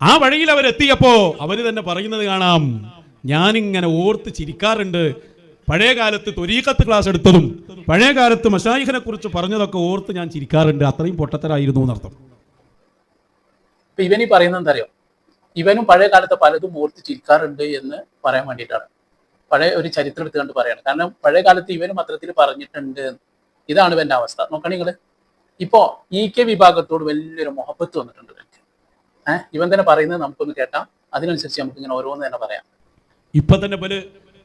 ആ വഴിയിൽ അവരെത്തിയപ്പോ അവര് തന്നെ പറയുന്നത് കാണാം, ഞാനിങ്ങനെ ഓർത്ത് ചിരിക്കാറുണ്ട്. പഴയ കാലത്ത് ത്വരീഖത്ത് ക്ലാസ് എടുത്തതും പഴയ കാലത്ത് മശായിഖിനെ കുറിച്ച് പറഞ്ഞതൊക്കെ ഓർത്ത് ഞാൻ ചിരിക്കാറുണ്ട്. അത്രയും പൊട്ടത്തരായിരുന്നു എന്നർത്ഥം. ഇവനീ പറയുന്നത് എന്താ അറിയോ, ഇവനും പഴയ കാലത്ത് പലതും ഓർത്ത് ചിരിക്കാറുണ്ട് എന്ന് പറയാൻ വേണ്ടിയിട്ടാണ്. പഴയ ഒരു ചരിത്രം എടുത്ത് കണ്ട് പറയാണ്. കാരണം പഴയ കാലത്ത് ഇവനും അത്തരത്തിൽ പറഞ്ഞിട്ടുണ്ട്. ഇതാണ് ഇവന്റെ അവസ്ഥ. നോക്കണേ നിങ്ങള്. ഇപ്പോ EK വിഭാഗത്തോട് വലിയൊരു മുഹബത്ത് വന്നിട്ടുണ്ട് ഇവർക്ക്. ഇവൻ തന്നെ പറയുന്നത് നമുക്കൊന്ന് കേട്ടാം, അതിനനുസരിച്ച് നമുക്ക് ഇങ്ങനെ ഓരോന്ന് തന്നെ പറയാം. ഇപ്പൊ തന്നെ പല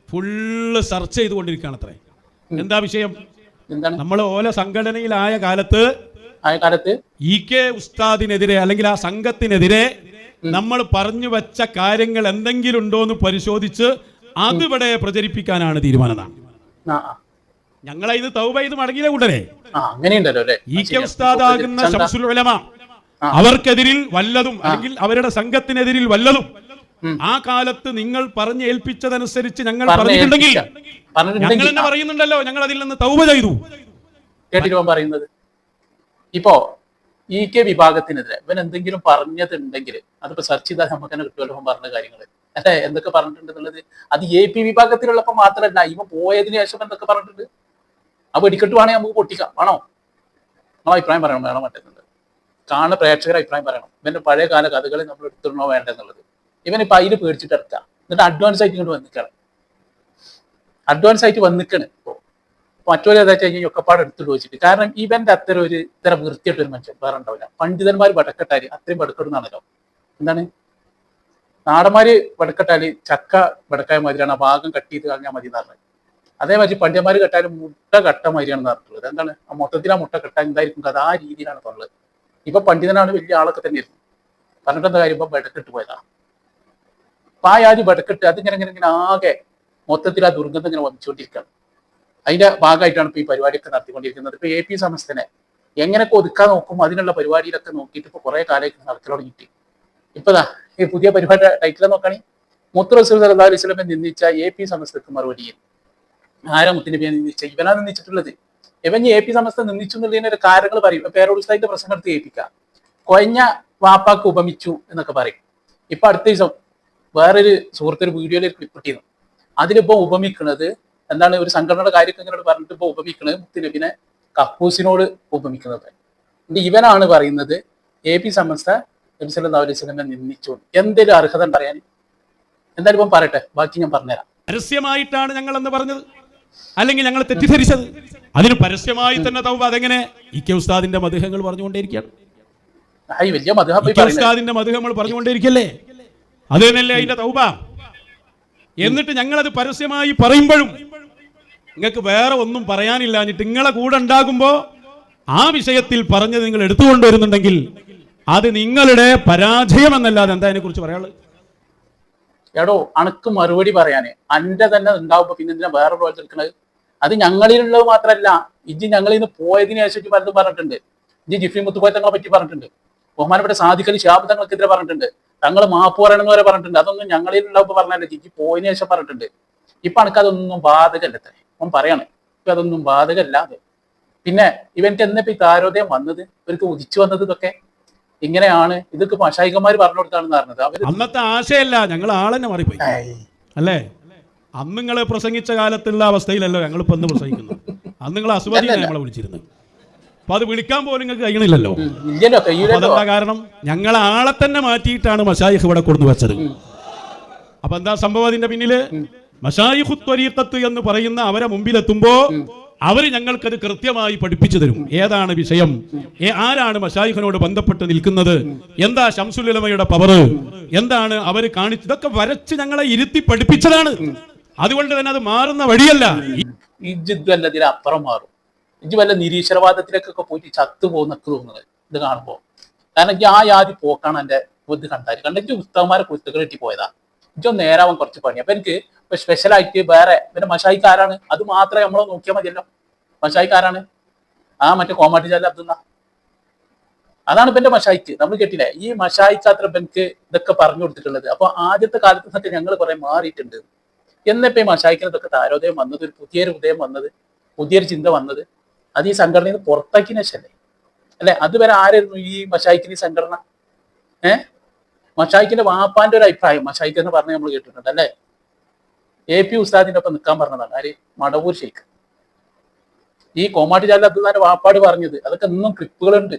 ഫുള്ള് സെർച്ച് ചെയ്തുകൊണ്ടിരിക്കുകയാണ് അത്രേ. എന്താ വിഷയം? എന്താണ്? നമ്മൾ ഓല സംഘടനയിലായ കാലത്ത് EK ഉസ്താദിനെതിരെ അല്ലെങ്കിൽ ആ സംഘത്തിനെതിരെ നമ്മൾ പറഞ്ഞു വെച്ച കാര്യങ്ങൾ എന്തെങ്കിലും ഉണ്ടോ എന്ന് പരിശോധിച്ച് അതിവിടെ പ്രചരിപ്പിക്കാനാണ് തീരുമാനം. ഞങ്ങളെ ഇത് തൗബ ചെയ്ത് മടങ്ങിയില്ല കൂട്ടരെ. EK ഉസ്താദാകുന്ന ശംസുൽ ഉലമ അവർക്കെതിരിൽ വല്ലതും അല്ലെങ്കിൽ അവരുടെ സംഘത്തിനെതിരിൽ വല്ലതും ആ കാലത്ത് നിങ്ങൾ പറഞ്ഞു ഏൽപ്പിച്ചതനുസരിച്ച് ഞങ്ങൾ പറഞ്ഞിട്ടുണ്ടെങ്കിൽ ഞങ്ങൾ തന്നെ പറയുന്നുണ്ടല്ലോ, ഞങ്ങൾ അതിൽ നിന്ന് തൗബ ചെയ്തു. കേട്ടിട്ട് പറയുന്നത് ഇപ്പോ EK വിഭാഗത്തിനെതിരെ ഇവൻ എന്തെങ്കിലും പറഞ്ഞതുണ്ടെങ്കിൽ അതിപ്പോ സെർച്ച് ചെയ്താൽ നമുക്ക് തന്നെ കിട്ടുമല്ലോ പറഞ്ഞ കാര്യങ്ങൾ അല്ലെ, എന്തൊക്കെ പറഞ്ഞിട്ടുണ്ടെന്നുള്ളത്. അത് AP വിഭാഗത്തിലുള്ളപ്പോ മാത്രമല്ല, ഇവ പോയതിനു ശേഷം എന്തൊക്കെ പറഞ്ഞിട്ടുണ്ട്. അപ്പൊ വെടിക്കെട്ട് വേണമെങ്കിൽ നമുക്ക് പൊട്ടിക്കാം. ആണോ? നമ്മളെ അഭിപ്രായം പറയണം, വേണം മറ്റെന്നുള്ളത്. കാണുന്ന പ്രേക്ഷകരുടെ അഭിപ്രായം പറയണം. ഇവന്റെ പഴയ കാല കഥകളെ നമ്മൾ എടുത്തിടണോ വേണ്ടെന്നുള്ളത്. ഇവനിപ്പോ അതിന് പേടിച്ചിട്ട് ഇറക്കാം. എന്നിട്ട് അഡ്വാൻസ് ആയിട്ട് ഇങ്ങോട്ട് വന്നിക്കാണ്. ഇപ്പോ മറ്റൊരു ഏതായിട്ട് കഴിഞ്ഞാൽ ഒക്കെപ്പാട് എടുത്തിട്ട് വെച്ചിട്ട്. കാരണം ഇവന്റെ അത്തരം ഒരു ഇത്തരം വൃത്തിയായിട്ടൊരു മനുഷ്യൻ വേറെ ഉണ്ടാവില്ല. പണ്ഡിതന്മാർ വടക്കെട്ടാല് അത്രയും വടക്കെടുന്നാണല്ലോ. എന്താണ് നാടന്മാര് വടക്കെട്ടാല് ചക്ക വടക്കായ മാതിരിയാണ്, ആ ഭാഗം കട്ട് ചെയ്ത് കളഞ്ഞാൽ മതി എന്ന് പറഞ്ഞത്. അതേമാതിരി പണ്ഡിതന്മാര് കെട്ടാലും മുട്ട കട്ട മാതിരിയാണെന്ന് പറഞ്ഞിട്ടുള്ളത്. എന്താണ് ആ മൊത്തത്തിൽ ആ മുട്ട കെട്ടാൻ എന്തായിരിക്കും അത്, ആ രീതിയിലാണ് പറഞ്ഞത്. ഇപ്പൊ പണ്ഡിതനാണ്, വലിയ ആളൊക്കെ തന്നെയായിരുന്നു. പറഞ്ഞിട്ട് എന്താ കാര്യം, ഇപ്പൊ വടക്കെട്ട് പോയതാ. അപ്പൊ ആ ആര് വടക്കെട്ട് അതിങ്ങനെ ആകെ മൊത്തത്തിൽ ആ ദുർഗന്ധം ഇങ്ങനെ വമിച്ചുകൊണ്ടിരിക്കുകയാണ്. അതിന്റെ ഭാഗമായിട്ടാണ് ഇപ്പൊ ഈ പരിപാടിയൊക്കെ നടത്തിക്കൊണ്ടിരിക്കുന്നത്. ഇപ്പൊ AP സമസ്തനെ എങ്ങനെയൊക്കെ ഒതുക്കാൻ നോക്കും അതിനുള്ള പരിപാടിയിലൊക്കെ നോക്കിയിട്ട് ഇപ്പൊ കുറെ കാലമായിട്ട് നടത്തി തുടങ്ങിയിട്ട് ഇപ്പതാ ഈ പുതിയ പരിപാടി ടൈറ്റിൽ നോക്കുകയാണെങ്കിൽ മുത്ത് റസൂൽ സല്ലല്ലാഹു അലൈഹി വസല്ലമയെ നിന്ദിച്ച AP സമസ്തക്ക് മറുപടി. ആരാ മുത്തുനബിയെ നിന്ദിച്ച? ഇവനാ നിന്ദിച്ചിട്ടുള്ളത്. ഇവൻ AP സമസ്ത നിന്ദിച്ചു എന്നുള്ളതിന് ഒരു കാര്യങ്ങൾ പറയും. പേരോടുസ്ഥായിട്ട് പ്രസംഗം എടുത്ത് കേൾപ്പിക്കുക. കൊയഞ്ഞ വാപ്പാക്ക് ഉപമിച്ചു എന്നൊക്കെ പറയും. ഇപ്പൊ അടുത്ത ദിവസം വേറൊരു സുഹൃത്തൊരു വീഡിയോയിൽ ക്ലിപ്പ് ഇട്ടിരുന്നു. അതിലിപ്പോ ഉപമിക്കുന്നത് എന്താണ്, ഒരു സംഘടനയുടെ കാര്യമൊക്കെ ഇങ്ങനോട് പറഞ്ഞിട്ട് ഇപ്പൊ ഉപമിക്കുന്നത് മുത്തുനബിനെ കക്കൂസിനോട് ഉപമിക്കുന്നത്. ഇവനാണ് പറയുന്നത് AP സമസ്ത നബി സല്ലല്ലാഹു അലൈഹി വസല്ലമയെ നിന്ദിച്ചു. എന്തെങ്കിലും അർഹത പറയാൻ? എന്തായാലും ഇപ്പം പറയട്ടെ, ബാക്കി ഞാൻ പറഞ്ഞുതരാം. പരസ്യമായിട്ടാണ് ഞങ്ങൾ എന്ന് പറഞ്ഞത്, അല്ലെങ്കിൽ ഞങ്ങൾ തെറ്റിദ്ധരിച്ചത്. അതിന് പരസ്യമായി തന്നെ തൗബ. അതെങ്ങനെ? EK ഉസ്താദിന്റെ മദ്ഹങ്ങൾ പറഞ്ഞുകൊണ്ടേയിരിക്കുകയാണ്. ഉസ്താദിന്റെ മദ്ഹങ്ങൾ പറഞ്ഞുകൊണ്ടേയിരിക്കല്ലേ, അത് തന്നെയല്ലേ അതിന്റെ തൗബ. എന്നിട്ട് ഞങ്ങളത് പരസ്യമായി പറയുമ്പോഴും നിങ്ങൾക്ക് വേറെ ഒന്നും പറയാനില്ലാഞ്ഞിട്ട് നിങ്ങളെ കൂടെ ഉണ്ടാകുമ്പോ ആ വിഷയത്തിൽ പറഞ്ഞത് നിങ്ങൾ എടുത്തുകൊണ്ടുവരുന്നുണ്ടെങ്കിൽ അത് നിങ്ങളുടെ പരാജയം എന്നല്ലാതെ എന്താ അതിനെ കുറിച്ച് പറയാനുള്ളത്? എടോ, അണക്ക് മറുപടി പറയാന് അന്റെ തന്നെ ഉണ്ടാവുമ്പോ പിന്നെ എന്തിനാ വേറെ പോലെ എടുക്കുന്നത്? അത് ഞങ്ങളിലുള്ളത് മാത്രമല്ല, ഇജ്ജ് ഞങ്ങളിൽ നിന്ന് പോയതിനു ശേഷം പലതും പറഞ്ഞിട്ടുണ്ട്. ഇജ്ജ് ജിഫ്രി മുത്തുക്കോയ തങ്ങളെ പറ്റി പറഞ്ഞിട്ടുണ്ട്. ബഹുമാനപ്പെട്ട സാദിഖലി ശിഹാബ് തങ്ങൾക്കെതിരെ പറഞ്ഞിട്ടുണ്ട്. തങ്ങൾ മാപ്പ് പറയണമെന്ന് വരെ പറഞ്ഞിട്ടുണ്ട്. അതൊന്നും ഞങ്ങളിലുള്ളപ്പോ പറഞ്ഞല്ലേ, ജിജി പോയതിനു ശേഷം പറഞ്ഞിട്ടുണ്ട്. ഇപ്പൊ അനക്ക് അതൊന്നും ബാധകല്ലത്രേ. അവൻ പറയാണ് ഇപ്പൊ അതൊന്നും ബാധകല്ലാതെ. പിന്നെ ഇവൻക്ക് എന്നിപ്പോ ഈ താരോദയം വന്നത്, ഇവർക്ക് ഉദിച്ചു വന്നത് ഇതൊക്കെ ഇങ്ങനെയാണ്. ഇതൊക്കെ മശായിഖന്മാർ പറഞ്ഞു കൊടുത്താണെന്ന് പറഞ്ഞത്. അവര് അന്നത്തെ ആശയല്ല, ഞങ്ങൾ ആളെന്നെ മാറിപ്പോയി അല്ലേ? അന്ന് നിങ്ങൾ പ്രസംഗിച്ച കാലത്തുള്ള അവസ്ഥയിലല്ലോ ഞങ്ങളിപ്പോ ഒന്ന് പ്രസംഗിക്കുന്നത്. അന്ന് നിങ്ങൾ അസുവദിയാണ് നമ്മളെ വിളിച്ചിരുന്നത്. അപ്പൊ അത് വിളിക്കാൻ പോലും നിങ്ങൾക്ക് കഴിയണില്ലല്ലോ. അതെന്താ കാരണം? ഞങ്ങൾ ആളെ തന്നെ മാറ്റിയിട്ടാണ് മശായിഖ് ഇവിടെ കൊണ്ടു വെച്ചത്. അപ്പൊ എന്താ സംഭവം അതിന്റെ പിന്നില്? മശായിഖു ത്വരീഖത്ത് എന്ന് പറയുന്ന അവരെ മുമ്പിലെത്തുമ്പോ അവര് ഞങ്ങൾക്കത് കൃത്യമായി പഠിപ്പിച്ചു തരും. ഏതാണ് വിഷയം, ആരാണ് മശായിഖിനോട് ബന്ധപ്പെട്ട് നിൽക്കുന്നത്, എന്താ ശംസുൽ ഉലമയുടെ പവർ, എന്താണ് അവര് കാണിച്ചത്, ഇതൊക്കെ വരച്ച് ഞങ്ങളെ ഇരുത്തി പഠിപ്പിച്ചതാണ്. അതുകൊണ്ട് തന്നെ അത് മാറുന്ന വഴിയല്ല. അപ്പുറം മാറും. ഇജ്ജ് വല്ല നിരീശ്വരവാദത്തിലേക്കൊക്കെ പോയിട്ട് ചത്തു പോകുന്നൊക്കെ തോന്നുന്നത് ഇത് കാണുമ്പോ. കാരണം ആ യാതി പോക്കാണ് എന്റെ ഇത് കണ്ടെങ്കിൽ ഉസ്താദ്മാരെ പുസ്തകം കിട്ടി പോയതാ. ഇജ്ജൊന്ന് നേരാവാൻ കുറച്ച് പണി. അപ്പൊ എനിക്ക് ഇപ്പൊ സ്പെഷ്യലായിട്ട് വേറെ പിന്നെ മശായിഖ് ആരാണ് അത് മാത്രമേ നമ്മളെ നോക്കിയാൽ മതിയല്ലോ. മശായിഖ് ആരാണ്? ആ മറ്റേ കോമാട്ടി ജാല അബ്ദുള്ള, അതാണ് ഇപ്പൊ എന്റെ മശായിഖ്. നമ്മൾ കേട്ടില്ലേ, ഈ മശായിഖ് അത്ര എനിക്ക് ഇതൊക്കെ പറഞ്ഞു കൊടുത്തിട്ടുള്ളത്. അപ്പൊ ആദ്യത്തെ കാലത്ത് നിന്നൊക്കെ ഞങ്ങൾ കുറെ മാറിയിട്ടുണ്ട്. എന്നിപ്പോ ഈ മശായിഖിന് ഇതൊക്കെ താരോദയം വന്നത്, ഒരു പുതിയൊരു ഉദയം വന്നത്, പുതിയൊരു ചിന്ത വന്നത്, അത് ഈ സംഘടനയിൽ നിന്ന് പുറത്താക്കിയ ശേഷല്ലേ? അല്ലെ? അതുവരെ ആരായിരുന്നു ഈ മശായിഖിന് ഈ സംഘടന? മഷായിക്കിന്റെ വാപ്പാന്റെ ഒരു അഭിപ്രായം മഷായിക്ക് എന്ന് പറഞ്ഞ് നമ്മൾ കേട്ടിട്ടുണ്ട് അല്ലേ? AP ഉസ്താദിന്റെ ഒപ്പം നിൽക്കാൻ പറഞ്ഞതാണ് ആര്? മടവൂർ ഷെയ്ഖ്. ഈ കോമാട്ടി ജാല അബ്ദുല്ലാന്റെ വാപ്പാട് പറഞ്ഞത് അതൊക്കെ ഇന്നും ക്ലിപ്പുകളുണ്ട്.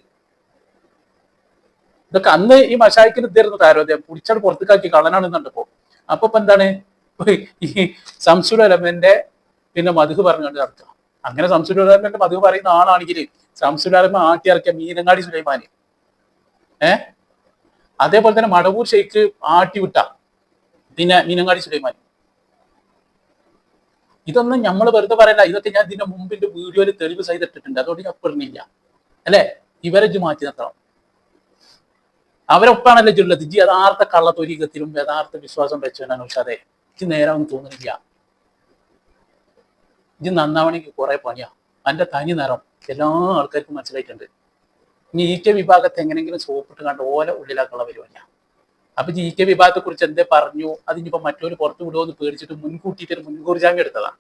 ഇതൊക്കെ അന്ന് ഈ മഷായിക്കിന് ഇതായിരുന്നു താരോദയം, പുടിച്ചാട് പുറത്തേക്കാക്കി കളനാണെന്നുണ്ട് ഇപ്പോ. അപ്പൊ ഇപ്പൊ എന്താണ് ഈ ശംസുൽ ഉലമന്റെ പിന്നെ മധു പറഞ്ഞുകൊണ്ട് നടക്കുക. അങ്ങനെ ശംസുൽ ഉലമന്റെ മധു പറയുന്ന ആളാണെങ്കിൽ ശംസുൽ ഉലമ ആട്ടി ഇറക്കിയ മീനങ്ങാടി സുലൈമാന്, അതേപോലെ തന്നെ മടവൂർ ഷെയ്ഖ് ആട്ടി വിട്ട പിന്നെ മീനങ്ങാടി സുലൈമാൻ. ഇതൊന്നും നമ്മൾ വെറുതെ പറയല്ല, ഇതൊക്കെ ഞാൻ ഇതിന്റെ മുമ്പിന്റെ വീഡിയോയിൽ തെളിവ് ചെയ്തിട്ടിട്ടുണ്ട്. അതുകൊണ്ട് ഞാൻ പറഞ്ഞില്ല അല്ലെ? ഇവരെ മാറ്റി നിർത്തണം. അവരൊപ്പാണല്ലോ ഉള്ളത്. ഇജ് യഥാർത്ഥ കള്ളത്തൊരീകത്തിലും യഥാർത്ഥ വിശ്വാസം വെച്ചാണ് ഉഷാദേ. ഇജ് നേരാവെന്ന് തോന്നുന്നില്ല. ഇജ് നന്നാവണമെങ്കിൽ കുറെ പണിയാ. അതിന്റെ തനി നിറം എല്ലാ ആൾക്കാർക്കും മനസ്സിലായിട്ടുണ്ട്. ഇനി EK വിഭാഗത്തെ എങ്ങനെയെങ്കിലും സോപ്പിട്ട് കണ്ട് ഓല ഉള്ളിലാക്കുള്ള പരിപാടിയാണ്. അപ്പൊ GK വിഭാഗത്തെ കുറിച്ച് എന്തേ പറഞ്ഞു, അതിനിപ്പോ മറ്റൊരു പുറത്തു വിടുമോ എന്ന് പേടിച്ചിട്ട് മുൻകൂട്ടിയിട്ട് മുൻകൂർ ജാമ്യം എടുത്തതാണ്.